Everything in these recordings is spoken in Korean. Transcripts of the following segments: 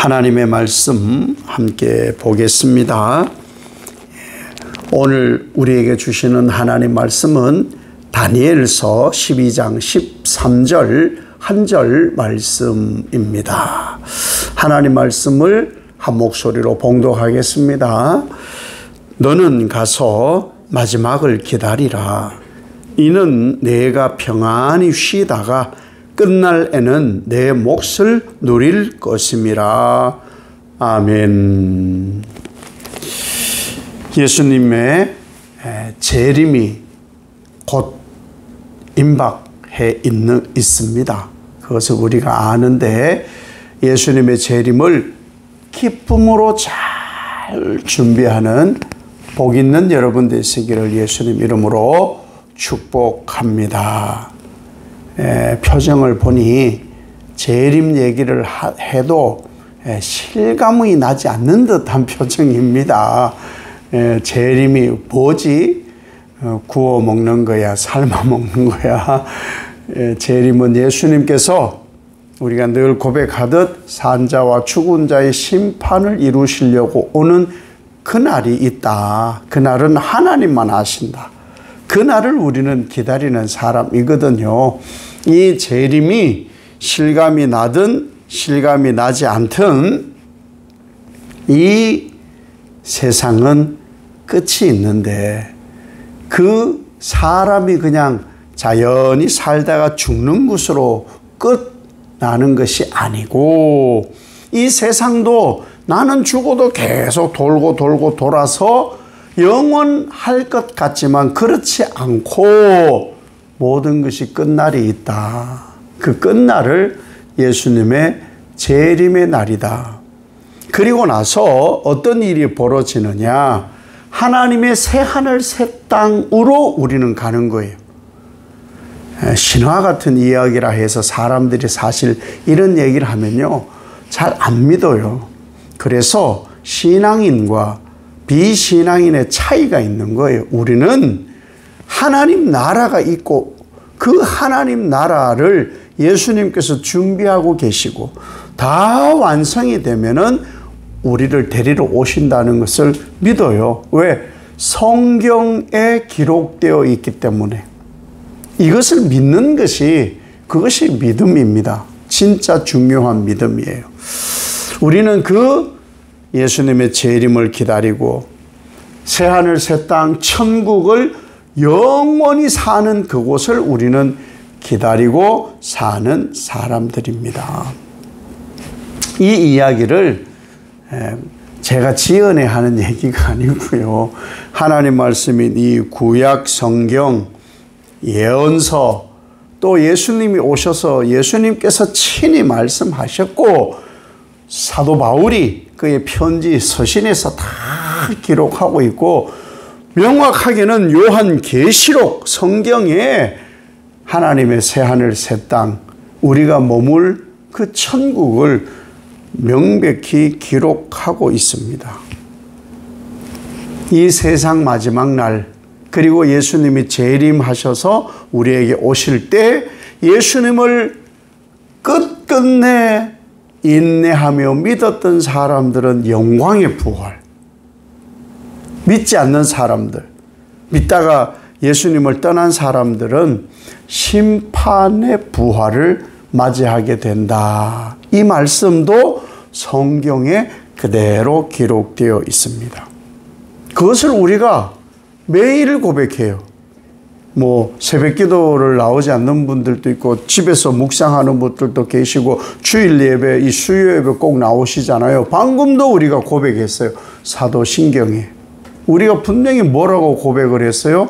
하나님의 말씀 함께 보겠습니다. 오늘 우리에게 주시는 하나님 말씀은 다니엘서 12장 13절 한 절 말씀입니다. 하나님 말씀을 한 목소리로 봉독하겠습니다. 너는 가서 마지막을 기다리라. 이는 내가 평안히 쉬다가 끝날 에는 내 몫을 누릴 것임이라. 아멘. 예수님의 재림이 곧 임박해 있습니다. 그것을 우리가 아는데 예수님의 재림을 기쁨으로 잘 준비하는 복 있는 여러분 되시기를 예수님 이름으로 축복합니다. 표정을 보니 재림 얘기를 해도 실감이 나지 않는 듯한 표정입니다. 재림이 뭐지? 구워 먹는 거야? 삶아 먹는 거야? 재림은 예수님께서 우리가 늘 고백하듯 산자와 죽은 자의 심판을 이루시려고 오는 그날이 있다. 그날은 하나님만 아신다. 그날을 우리는 기다리는 사람이거든요. 이 재림이 실감이 나든 실감이 나지 않든 이 세상은 끝이 있는데 그 사람이 그냥 자연히 살다가 죽는 것으로 끝나는 것이 아니고 이 세상도 나는 죽어도 계속 돌고 돌아서 영원할 것 같지만 그렇지 않고 모든 것이 끝날이 있다. 그 끝날을 예수님의 재림의 날이다. 그리고 나서 어떤 일이 벌어지느냐? 하나님의 새하늘 새 땅으로 우리는 가는 거예요. 신화 같은 이야기라 해서 사람들이 사실 이런 얘기를 하면요, 잘 안 믿어요. 그래서 신앙인과 비신앙인의 차이가 있는 거예요. 우리는 하나님 나라가 있고 그 하나님 나라를 예수님께서 준비하고 계시고 다 완성이 되면은 우리를 데리러 오신다는 것을 믿어요. 왜? 성경에 기록되어 있기 때문에. 이것을 믿는 것이 그것이 믿음입니다. 진짜 중요한 믿음이에요. 우리는 그 예수님의 재림을 기다리고 새하늘 새 땅 천국을 영원히 사는 그곳을 우리는 기다리고 사는 사람들입니다. 이 이야기를 제가 지어내 하는 얘기가 아니고요. 하나님 말씀인 이 구약 성경 예언서 또 예수님이 오셔서 예수님께서 친히 말씀하셨고 사도 바울이 그의 편지 서신에서 다 기록하고 있고 명확하게는 요한계시록 성경에 하나님의 새하늘 새 땅 우리가 머물 그 천국을 명백히 기록하고 있습니다. 이 세상 마지막 날 그리고 예수님이 재림하셔서 우리에게 오실 때 예수님을 끝끝내 인내하며 믿었던 사람들은 영광의 부활, 믿지 않는 사람들, 믿다가 예수님을 떠난 사람들은 심판의 부활을 맞이하게 된다. 이 말씀도 성경에 그대로 기록되어 있습니다. 그것을 우리가 매일 고백해요. 새벽 기도를 나오지 않는 분들도 있고 집에서 묵상하는 분들도 계시고 주일 예배, 이 수요 예배 꼭 나오시잖아요. 방금도 우리가 고백했어요. 사도신경에. 우리가 분명히 뭐라고 고백을 했어요?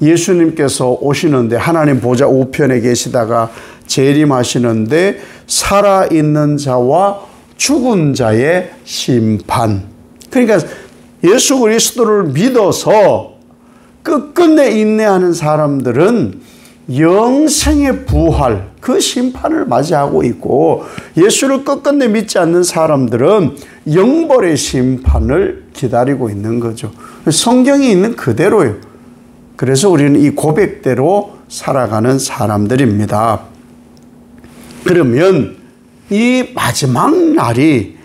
예수님께서 오시는데 하나님 보좌 우편에 계시다가 재림하시는데 살아있는 자와 죽은 자의 심판. 그러니까 예수 그리스도를 믿어서 끝끝내 인내하는 사람들은 영생의 부활, 그 심판을 맞이하고 있고 예수를 끝끝내 믿지 않는 사람들은 영벌의 심판을 기다리고 있는 거죠. 성경이 있는 그대로예요. 그래서 우리는 이 고백대로 살아가는 사람들입니다. 그러면 이 마지막 날이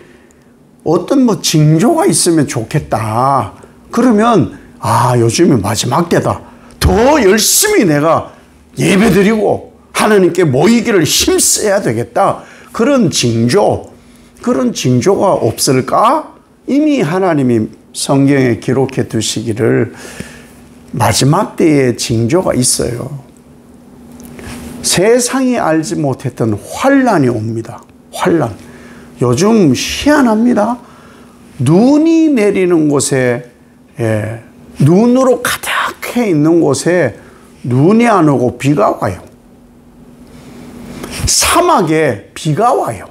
어떤 뭐 징조가 있으면 좋겠다. 그러면 요즘이 마지막 때다. 더 열심히 내가 예배드리고 하나님께 모이기를 힘써야 되겠다. 그런 징조가 없을까? 이미 하나님이 성경에 기록해 두시기를 마지막 때에 징조가 있어요. 세상이 알지 못했던 환난이 옵니다. 환난. 요즘 희한합니다. 눈이 내리는 곳에, 눈으로 가득해 있는 곳에 눈이 안 오고 비가 와요. 사막에 비가 와요.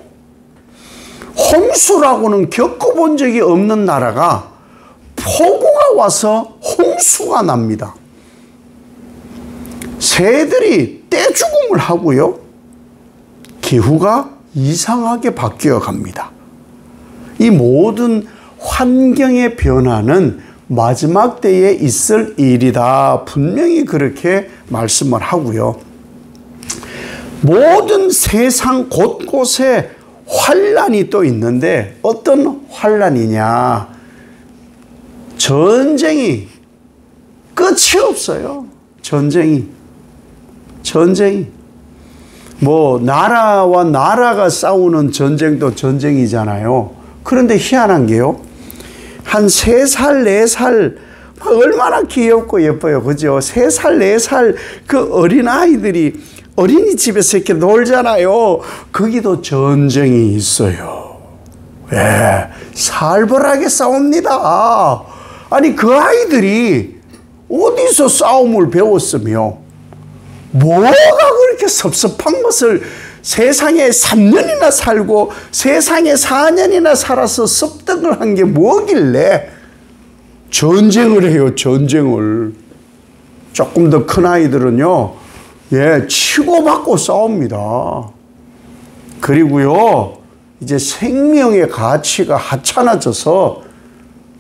홍수라고는 겪어본 적이 없는 나라가 폭우가 와서 홍수가 납니다. 새들이 떼죽음을 하고요. 기후가 이상하게 바뀌어 갑니다. 이 모든 환경의 변화는 마지막 때에 있을 일이다. 분명히 그렇게 말씀을 하고요. 모든 세상 곳곳에 환난이 또 있는데 어떤 환난이냐? 전쟁이 끝이 없어요. 전쟁이. 뭐 나라와 나라가 싸우는 전쟁도 전쟁이잖아요. 그런데 희한한 게요. 한 3살, 4살 얼마나 귀엽고 예뻐요. 그죠? 3살, 4살 그 어린아이들이 어린이집에서 이렇게 놀잖아요. 거기도 전쟁이 있어요. 살벌하게 싸웁니다. 아니 그 아이들이 어디서 싸움을 배웠으며 뭐가 그렇게 섭섭한 것을 세상에 3년이나 살고 세상에 4년이나 살아서 습득을 한 게 뭐길래 전쟁을 해요. 전쟁을. 조금 더 큰 아이들은요. 치고받고 싸웁니다. 그리고요. 이제 생명의 가치가 하찮아져서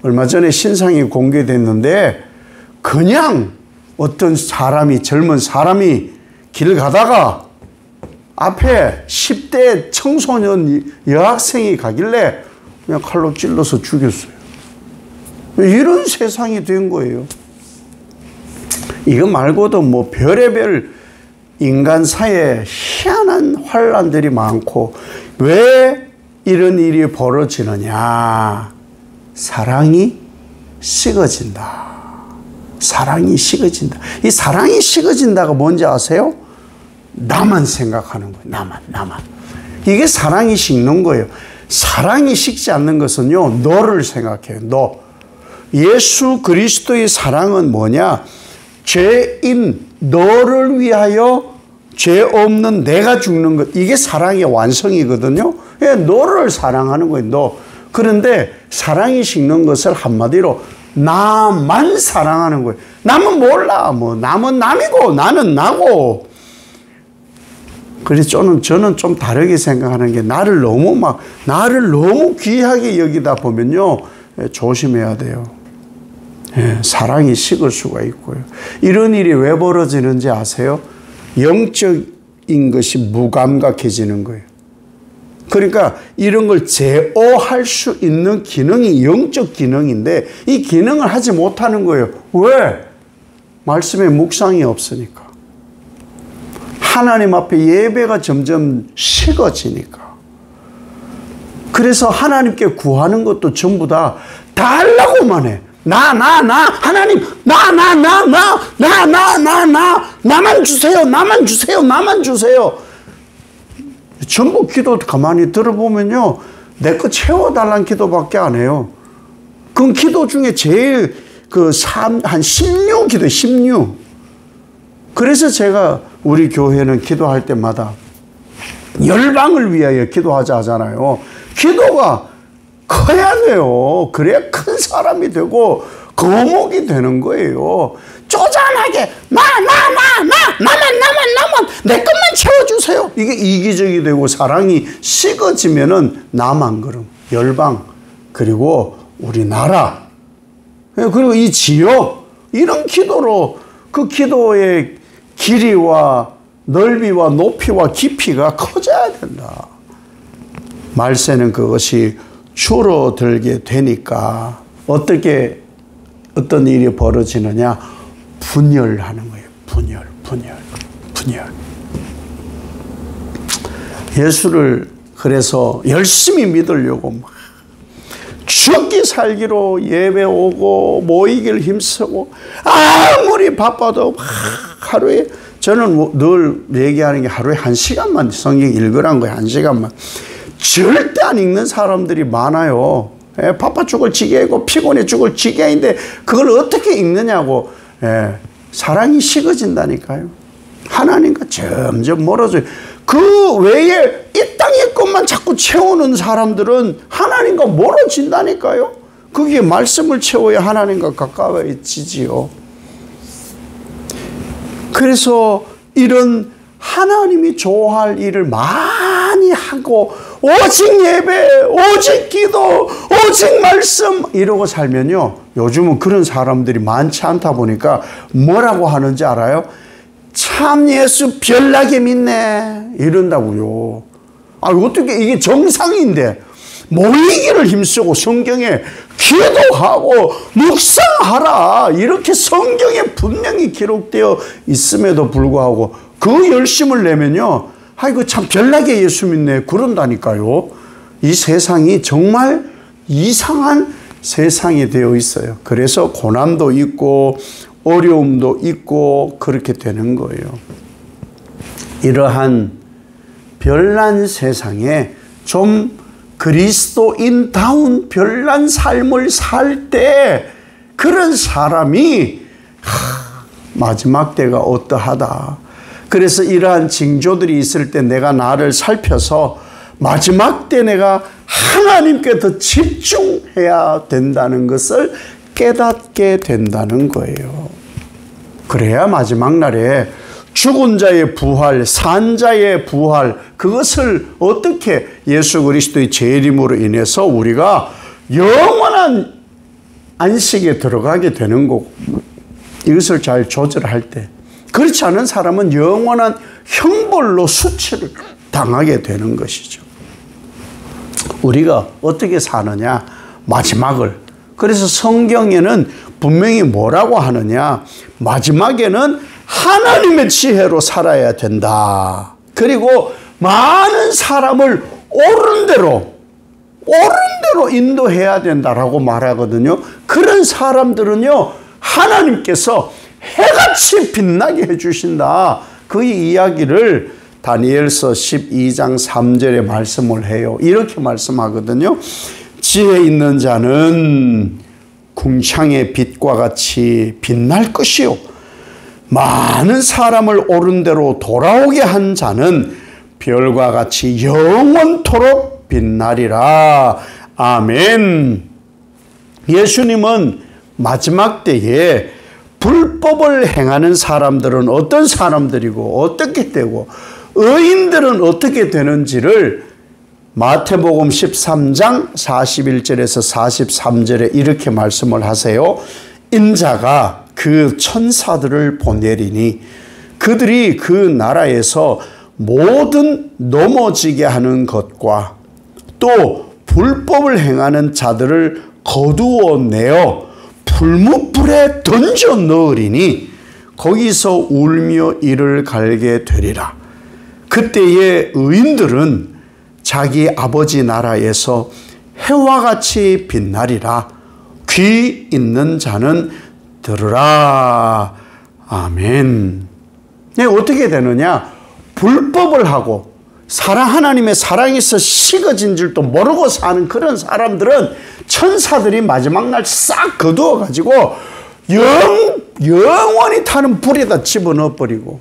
얼마 전에 신상이 공개됐는데 그냥 어떤 사람이 젊은 사람이 길 가다가 앞에 10대 청소년 여학생이 가길래 그냥 칼로 찔러서 죽였어요. 이런 세상이 된 거예요. 이거 말고도 뭐 별의별 인간사에 희한한 환난들이 많고 왜 이런 일이 벌어지느냐? 사랑이 식어진다. 사랑이 식어진다. 이 사랑이 식어진다가 뭔지 아세요? 나만 생각하는 거예요. 나만. 이게 사랑이 식는 거예요. 사랑이 식지 않는 것은요, 너를 생각해요. 너. 예수 그리스도의 사랑은 뭐냐? 죄인 너를 위하여 죄 없는 내가 죽는 것. 이게 사랑의 완성이거든요. 너를 사랑하는 거예요. 너. 그런데 사랑이 식는 것을 한마디로 나만 사랑하는 거예요. 남은 몰라. 뭐 남은 남이고 나는 나고. 그래서 저는 좀 다르게 생각하는 게 나를 너무 귀하게 여기다 보면요. 조심해야 돼요. 사랑이 식을 수가 있고요. 이런 일이 왜 벌어지는지 아세요? 영적인 것이 무감각해지는 거예요. 그러니까 이런 걸 제어할 수 있는 기능이 영적 기능인데 이 기능을 하지 못하는 거예요. 왜? 말씀에 묵상이 없으니까. 하나님 앞에 예배가 점점 식어지니까. 그래서 하나님께 구하는 것도 전부 다 달라고만 해. 하나님, 나만 주세요. 전부 기도 가만히 들어보면요. 내 거 채워달라는 기도밖에 안 해요. 그 기도 중에 제일 한 16 기도, 16. 그래서 제가 우리 교회는 기도할 때마다 열방을 위하여 기도하자 하잖아요. 기도가 커야 돼요. 그래야 큰 사람이 되고 거목이 되는 거예요. 쪼잔하게 나만 내 것만 채워주세요. 이게 이기적이 되고 사랑이 식어지면은 나만 그럼 열방 그리고 우리나라 그리고 이 지역 이런 기도로 그 기도의 길이와 넓이와 높이와 깊이가 커져야 된다. 말세는 그것이 줄어들게 되니까 어떤 일이 벌어지느냐? 분열하는 거예요. 분열. 예수를 그래서 열심히 믿으려고 막 죽기 살기로 예배 오고 모이기를 힘쓰고 아무리 바빠도 막 하루에 저는 늘 얘기하는 게 하루에 1시간만 성경 읽으란 거예요. 1시간만. 절대 안 읽는 사람들이 많아요. 바빠 죽을 지경이고 피곤해 죽을 지경인데 그걸 어떻게 읽느냐고. 사랑이 식어진다니까요. 하나님과 점점 멀어져요. 그 외에 이 땅의 것만 자꾸 채우는 사람들은 하나님과 멀어진다니까요. 거기에 말씀을 채워야 하나님과 가까워지지요. 그래서 이런 하나님이 좋아할 일을 많이 하고 오직 예배, 오직 기도, 오직 말씀 이러고 살면요. 요즘은 그런 사람들이 많지 않다 보니까 뭐라고 하는지 알아요? 참 예수 별나게 믿네 이런다고요. 어떻게 이게 정상인데 모이기를 힘쓰고 성경에 기도하고 묵상하라 이렇게 성경에 분명히 기록되어 있음에도 불구하고 그 열심을 내면요. 아이고 참 별나게 예수 믿네 그런다니까요. 이 세상이 정말 이상한 세상이 되어 있어요. 그래서 고난도 있고 어려움도 있고 그렇게 되는 거예요. 이러한 별난 세상에 좀 그리스도인다운 별난 삶을 살 때 그런 사람이 마지막 때가 어떠하다. 그래서 이러한 징조들이 있을 때 내가 나를 살펴서 마지막 때 내가 하나님께 더 집중해야 된다는 것을 깨닫게 된다는 거예요. 그래야 마지막 날에 죽은 자의 부활, 산 자의 부활 그것을 어떻게 예수 그리스도의 재림으로 인해서 우리가 영원한 안식에 들어가게 되는 거고 이것을 잘 조절할 때 그렇지 않은 사람은 영원한 형벌로 수치를 당하게 되는 것이죠. 우리가 어떻게 사느냐? 마지막을. 그래서 성경에는 분명히 뭐라고 하느냐? 마지막에는 하나님의 지혜로 살아야 된다. 그리고 많은 사람을 옳은 대로 인도해야 된다라고 말하거든요. 그런 사람들은요, 하나님께서 해같이 빛나게 해주신다. 그 이야기를 다니엘서 12장 3절에 말씀을 해요. 이렇게 말씀하거든요. 지혜 있는 자는 궁창의 빛과 같이 빛날 것이요. 많은 사람을 옳은 대로 돌아오게 한 자는 별과 같이 영원토록 빛나리라. 아멘. 예수님은 마지막 때에 불법을 행하는 사람들은 어떤 사람들이고 어떻게 되고 의인들은 어떻게 되는지를 마태복음 13장 41절에서 43절에 이렇게 말씀을 하세요. 인자가 그 천사들을 보내리니 그들이 그 나라에서 모든 넘어지게 하는 것과 또 불법을 행하는 자들을 거두어내어 불뭇불에 던져 넣으리니 거기서 울며 이를 갈게 되리라. 그때의 의인들은 자기 아버지 나라에서 해와 같이 빛나리라. 귀 있는 자는 들으라. 아멘. 어떻게 되느냐? 불법을 하고 하나님의 사랑에서 식어진 줄도 모르고 사는 그런 사람들은 천사들이 마지막 날 싹 거두어가지고 영원히 타는 불에다 집어넣어버리고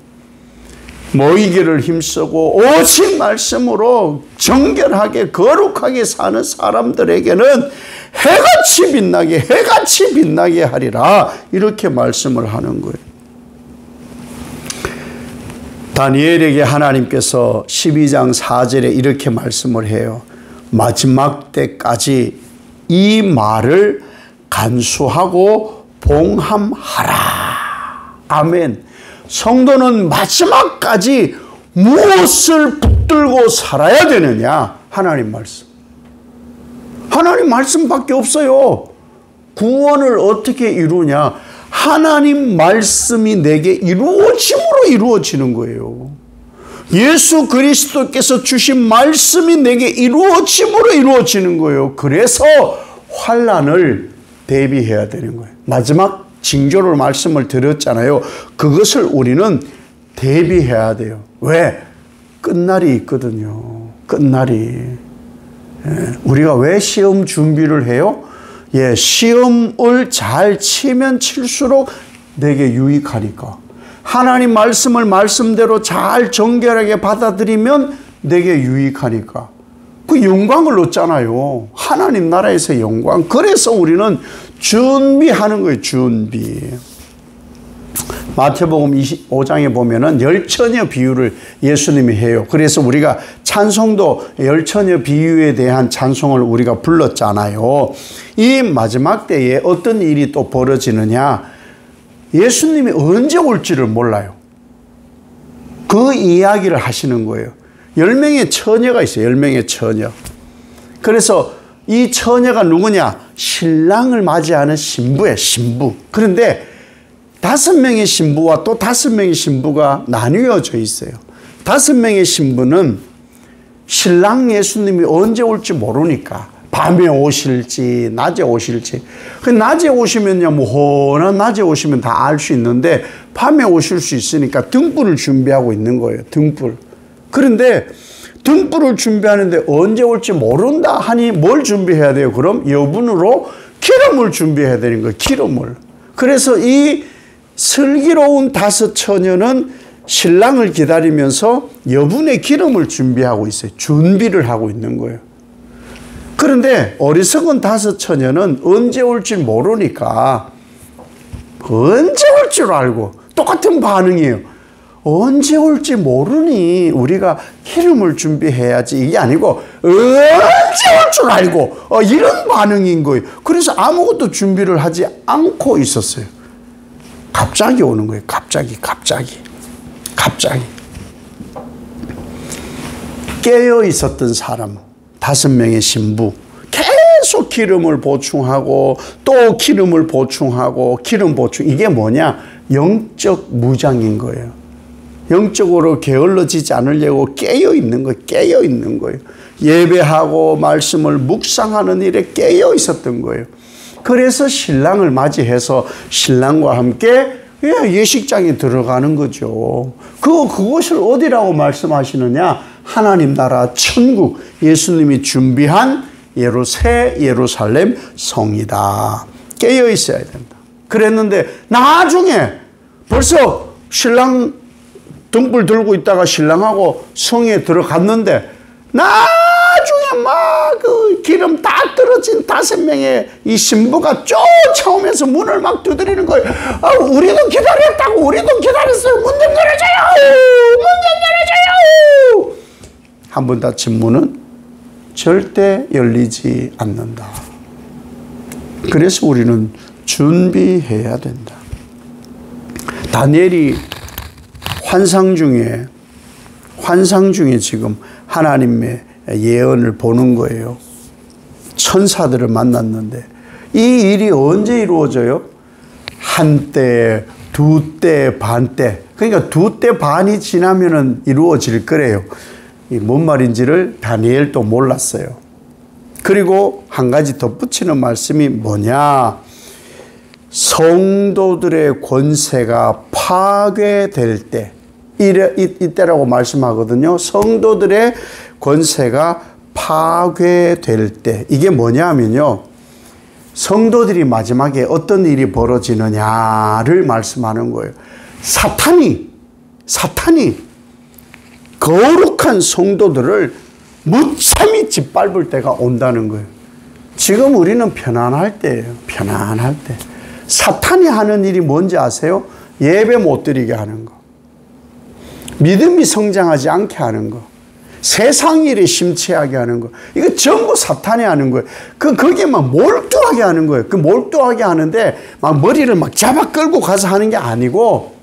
모이기를 힘쓰고 오직 말씀으로 정결하게 거룩하게 사는 사람들에게는 해같이 빛나게 하리라. 이렇게 말씀을 하는 거예요. 다니엘에게 하나님께서 12장 4절에 이렇게 말씀을 해요. 마지막 때까지 이 말을 간수하고 봉함하라. 아멘. 성도는 마지막까지 무엇을 붙들고 살아야 되느냐? 하나님 말씀. 하나님 말씀밖에 없어요. 구원을 어떻게 이루냐? 하나님 말씀이 내게 이루어짐으로 이루어지는 거예요. 예수 그리스도께서 주신 말씀이 내게 이루어짐으로 이루어지는 거예요. 그래서 환난을 대비해야 되는 거예요. 마지막 징조로 말씀을 드렸잖아요. 그것을 우리는 대비해야 돼요. 왜? 끝날이 있거든요. 끝날이. 우리가 왜 시험 준비를 해요? 시험을 잘 치면 칠수록 내게 유익하니까. 하나님 말씀을 말씀대로 잘 정결하게 받아들이면 내게 유익하니까. 그 영광을 얻잖아요. 하나님 나라에서 영광. 그래서 우리는 준비하는 거예요. 준비. 마태복음 25장에 보면은 열처녀 비유를 예수님이 해요. 그래서 우리가 찬송도 열처녀 비유에 대한 찬송을 우리가 불렀잖아요. 이 마지막 때에 어떤 일이 또 벌어지느냐? 예수님이 언제 올지를 몰라요. 그 이야기를 하시는 거예요. 10명의 처녀가 있어요. 10명의 처녀. 그래서 이 처녀가 누구냐? 신랑을 맞이하는 신부예요. 신부. 그런데 5명의 신부와 또 5명의 신부가 나뉘어져 있어요. 5명의 신부는 신랑 예수님이 언제 올지 모르니까 밤에 오실지 낮에 오실지. 낮에 오시면요, 훤한 낮에 오시면 다 알 수 있는데 밤에 오실 수 있으니까 등불을 준비하고 있는 거예요. 등불. 그런데 등불을 준비하는데 언제 올지 모른다 하니 뭘 준비해야 돼요? 그럼 여분으로 기름을 준비해야 되는 거예요. 기름을. 그래서 이 슬기로운 5 처녀는 신랑을 기다리면서 여분의 기름을 준비하고 있어요. 준비를 하고 있는 거예요. 그런데 어리석은 5 처녀는 언제 올지 모르니까 언제 올 줄 알고 똑같은 반응이에요. 언제 올지 모르니 우리가 기름을 준비해야지. 이게 아니고 언제 올 줄 알고 이런 반응인 거예요. 그래서 아무것도 준비를 하지 않고 있었어요. 갑자기 오는 거예요. 갑자기. 깨어 있었던 사람 5명의 신부 계속 기름을 보충하고 또 기름을 보충하고 기름 보충. 이게 뭐냐? 영적 무장인 거예요. 영적으로 게을러지지 않으려고 깨어 있는 거예요. 예배하고 말씀을 묵상하는 일에 깨어 있었던 거예요. 그래서 신랑을 맞이해서 신랑과 함께 예식장에 들어가는 거죠. 그것을 어디라고 말씀하시느냐? 하나님 나라 천국, 예수님이 준비한 새 예루살렘 성이다. 깨어 있어야 된다. 그랬는데 나중에 벌써 신랑 등불 들고 있다가 신랑하고 성에 들어갔는데 나중에 막 그 기름 다 떨어진 5명의 이 신부가 쫓아오면서 문을 막 두드리는 거예요. 우리도 기다렸다고. 우리도 기다렸어요. 문 좀 열어줘요. 문 좀 열어줘요. 한 번 닫힌 문은 절대 열리지 않는다. 그래서 우리는 준비해야 된다. 다니엘이 환상 중에 지금 하나님의 예언을 보는 거예요. 천사들을 만났는데 이 일이 언제 이루어져요? 한때, 2때, 반때. 그러니까 2때 반이 지나면은 이루어질 거래요. 뭔 말인지를 다니엘도 몰랐어요. 그리고 한 가지 덧붙이는 말씀이 뭐냐? 성도들의 권세가 파괴될 때, 이때라고 말씀하거든요. 성도들의 권세가 파괴될 때. 이게 뭐냐면요. 성도들이 마지막에 어떤 일이 벌어지느냐를 말씀하는 거예요. 사탄이 거룩한 성도들을 무참히 짓밟을 때가 온다는 거예요. 지금 우리는 편안할 때예요. 편안할 때. 사탄이 하는 일이 뭔지 아세요? 예배 못 드리게 하는 거. 믿음이 성장하지 않게 하는 거. 세상 일에 심취하게 하는 거. 이거 전부 사탄이 하는 거예요. 거기에 막 몰두하게 하는 거예요. 그 몰두하게 하는데 막 머리를 막 잡아 끌고 가서 하는 게 아니고,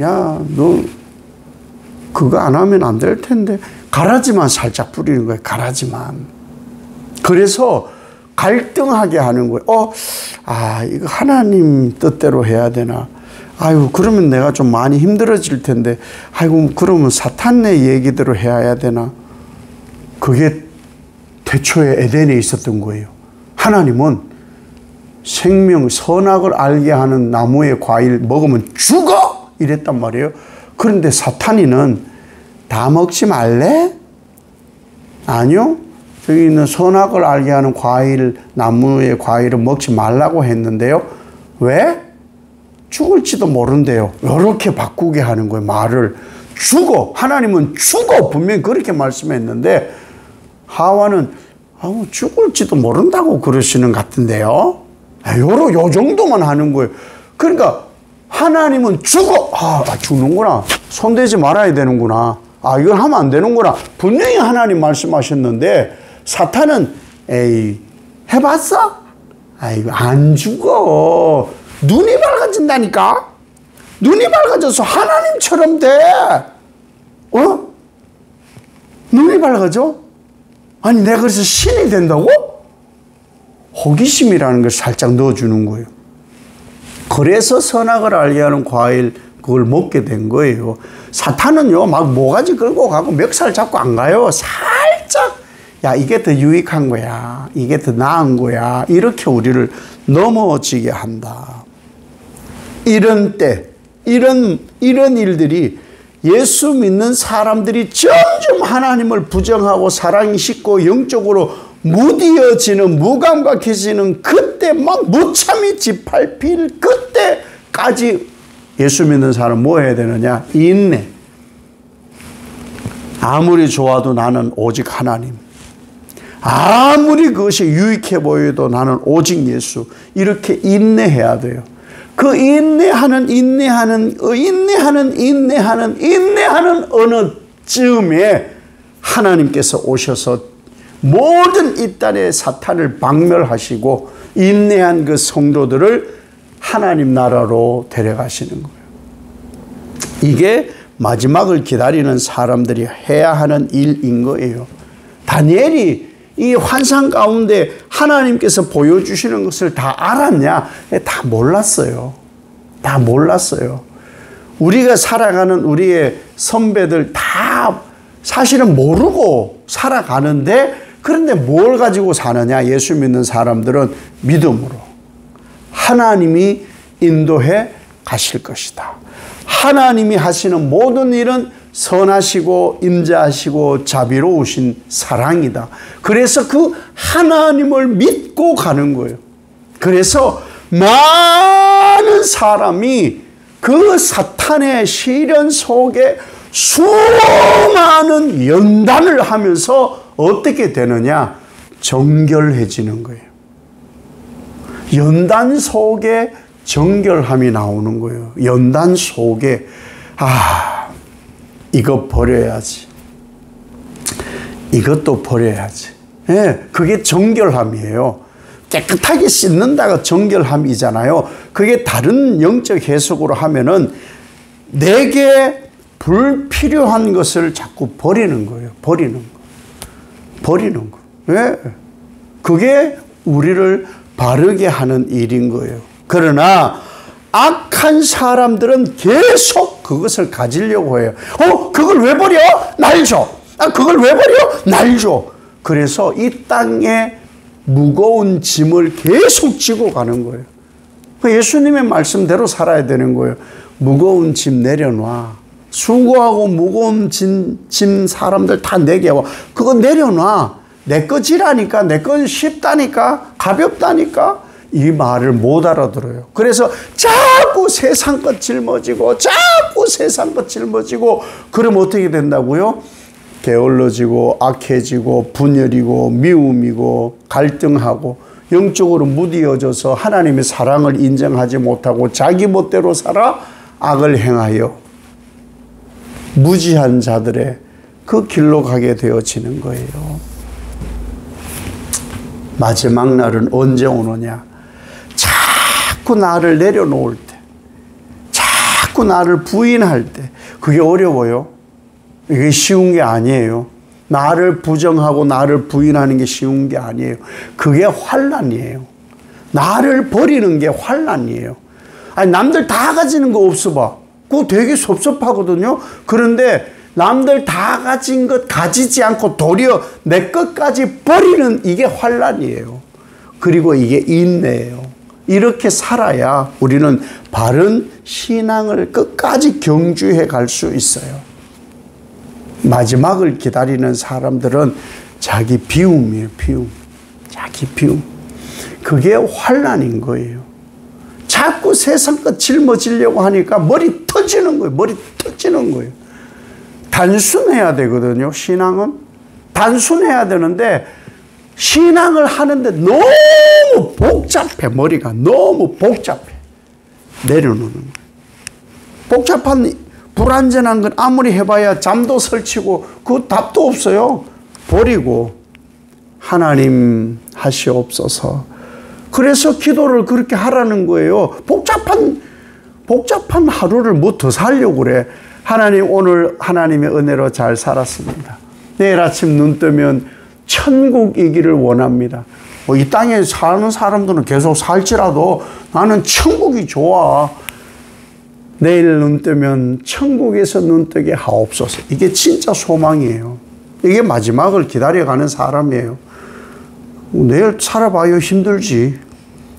야, 너 그거 안 하면 안 될 텐데. 가라지만 살짝 뿌리는 거예요. 가라지만. 그래서 갈등하게 하는 거예요. 이거 하나님 뜻대로 해야 되나? 아이고, 그러면 내가 좀 많이 힘들어질 텐데, 아이고, 그러면 사탄의 얘기대로 해야 되나? 그게 태초에 에덴에 있었던 거예요. 하나님은 생명, 선악을 알게 하는 나무의 과일 먹으면 죽어! 이랬단 말이에요. 그런데 사탄이는 다 먹지 말래? 아니요. 저기 있는 선악을 알게 하는 과일, 나무의 과일을 먹지 말라고 했는데요. 왜? 죽을지도 모른대요. 이렇게 바꾸게 하는 거예요. 말을. 죽어. 하나님은 죽어. 분명히 그렇게 말씀했는데 하와는 죽을지도 모른다고 그러시는 것 같은데요. 요 정도만 하는 거예요. 그러니까 하나님은 죽어. 죽는구나. 손대지 말아야 되는구나. 이걸 하면 안 되는구나. 분명히 하나님 말씀하셨는데 사탄은 에이, 해봤어? 이거 안 죽어. 눈이 밝아진다니까? 눈이 밝아져서 하나님처럼 돼. 눈이 밝아져? 아니, 내가 그래서 신이 된다고? 호기심이라는 걸 살짝 넣어주는 거예요. 그래서 선악을 알게 하는 과일, 그걸 먹게 된 거예요. 사탄은요, 막 모가지 끌고 가고 멱살 잡고 안 가요. 살짝, 야, 이게 더 유익한 거야. 이게 더 나은 거야. 이렇게 우리를 넘어지게 한다. 이런 때, 이런 일들이 예수 믿는 사람들이 점점 하나님을 부정하고 사랑이 식고 영적으로 무디어지는, 무감각해지는 그때 막 무참히 짓밟힐 그때까지 예수 믿는 사람 뭐 해야 되느냐? 인내. 아무리 좋아도 나는 오직 하나님. 아무리 그것이 유익해 보여도 나는 오직 예수. 이렇게 인내해야 돼요. 그 인내하는 어느 쯤에 하나님께서 오셔서 모든 이 땅의 사탄을 박멸하시고 인내한 그 성도들을 하나님 나라로 데려가시는 거예요. 이게 마지막을 기다리는 사람들이 해야 하는 일인 거예요. 다니엘이 이 환상 가운데 하나님께서 보여주시는 것을 다 알았냐? 다 몰랐어요. 다 몰랐어요. 우리가 살아가는 우리의 선배들 다 사실은 모르고 살아가는데, 그런데 뭘 가지고 사느냐? 예수 믿는 사람들은 믿음으로. 하나님이 인도해 가실 것이다. 하나님이 하시는 모든 일은 선하시고 임자하시고 자비로우신 사랑이다. 그래서 그 하나님을 믿고 가는 거예요. 그래서 많은 사람이 그 사탄의 시련 속에 수많은 연단을 하면서 어떻게 되느냐? 정결해지는 거예요. 연단 속에 정결함이 나오는 거예요. 연단 속에 이거 버려야지. 이것도 버려야지. 그게 정결함이에요. 깨끗하게 씻는다가 정결함이잖아요. 그게 다른 영적 해석으로 하면은 내게 불필요한 것을 자꾸 버리는 거예요. 버리는 거. 왜? 그게 우리를 바르게 하는 일인 거예요. 그러나 악한 사람들은 계속 그것을 가지려고 해요. 그걸 왜 버려? 날 줘. 그걸 왜 버려? 날 줘. 그래서 이 땅에 무거운 짐을 계속 지고 가는 거예요. 예수님의 말씀대로 살아야 되는 거예요. 무거운 짐 내려놔. 수고하고 무거운 짐 사람들 다 내게 와. 그거 내려놔. 내 거지라니까. 내 건 쉽다니까. 가볍다니까. 이 말을 못 알아들어요. 그래서 자꾸 세상 것 짊어지고 그럼 어떻게 된다고요? 게을러지고 악해지고 분열이고 미움이고 갈등하고 영적으로 무디어져서 하나님의 사랑을 인정하지 못하고 자기 멋대로 살아 악을 행하여 무지한 자들의 그 길로 가게 되어지는 거예요. 마지막 날은 언제 오느냐? 자꾸 나를 내려놓을 때, 자꾸 나를 부인할 때, 그게 어려워요. 이게 쉬운 게 아니에요. 나를 부정하고 나를 부인하는 게 쉬운 게 아니에요. 그게 환난이에요. 나를 버리는 게 환난이에요. 아니, 남들 다 가지는 거 없어 봐. 그거 되게 섭섭하거든요. 그런데 남들 다 가진 것 가지지 않고 도리어 내 것까지 버리는 이게 환난이에요. 그리고 이게 인내예요. 이렇게 살아야 우리는 바른 신앙을 끝까지 경주해 갈 수 있어요. 마지막을 기다리는 사람들은 자기 비움이에요. 비움. 자기 비움. 그게 환난인 거예요. 자꾸 세상 것 짊어지려고 하니까 머리 터지는 거예요. 머리 터지는 거예요. 단순해야 되거든요. 신앙은. 단순해야 되는데 신앙을 하는데 너무 복잡해. 머리가 너무 복잡해. 내려놓는 거예요. 복잡한 불완전한 건 아무리 해봐야 잠도 설치고 그 답도 없어요. 버리고 하나님 하시옵소서. 그래서 기도를 그렇게 하라는 거예요. 복잡한 하루를 뭐 더 살려고 그래. 하나님, 오늘 하나님의 은혜로 잘 살았습니다. 내일 아침 눈 뜨면 천국이기를 원합니다. 이 땅에 사는 사람들은 계속 살지라도 나는 천국이 좋아. 내일 눈 뜨면 천국에서 눈 뜨게 하옵소서. 이게 진짜 소망이에요. 이게 마지막을 기다려가는 사람이에요. 내일 살아봐요. 힘들지.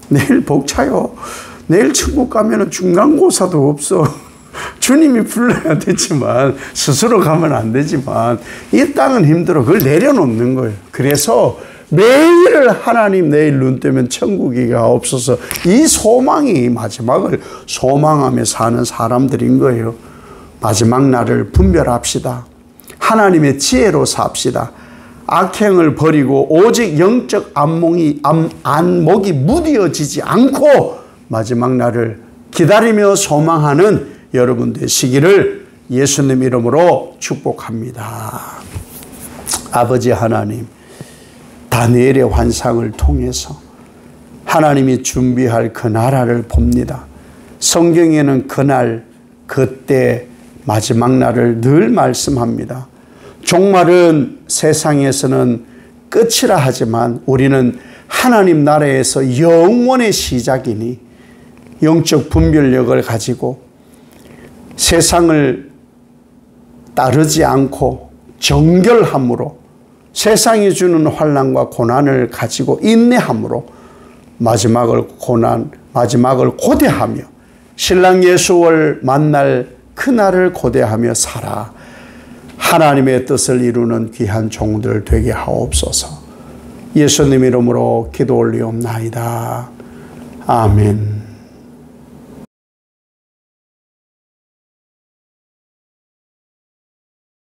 내일 벅차요. 내일 천국 가면 중간고사도 없어. 주님이 불러야 되지만 스스로 가면 안 되지만 이 땅은 힘들어. 그걸 내려놓는 거예요. 그래서 매일을 하나님 내일 눈 뜨면 천국이가 없어서 이 소망이 마지막을 소망하며 사는 사람들인 거예요. 마지막 날을 분별합시다. 하나님의 지혜로 삽시다. 악행을 버리고 오직 영적 안목이 무뎌지지 않고 마지막 날을 기다리며 소망하는 여러분 되시기를 예수님 이름으로 축복합니다. 아버지 하나님, 다니엘의 환상을 통해서 하나님이 준비할 그 나라를 봅니다. 성경에는 그날, 그때, 마지막 날을 늘 말씀합니다. 종말은 세상에서는 끝이라 하지만 우리는 하나님 나라에서 영원의 시작이니 영적 분별력을 가지고 세상을 따르지 않고 정결함으로 세상이 주는 환난과 고난을 가지고 인내함으로 마지막을 고대하며 신랑 예수를 만날 그날을 고대하며 살아 하나님의 뜻을 이루는 귀한 종들 되게 하옵소서. 예수님 이름으로 기도 올리옵나이다. 아멘.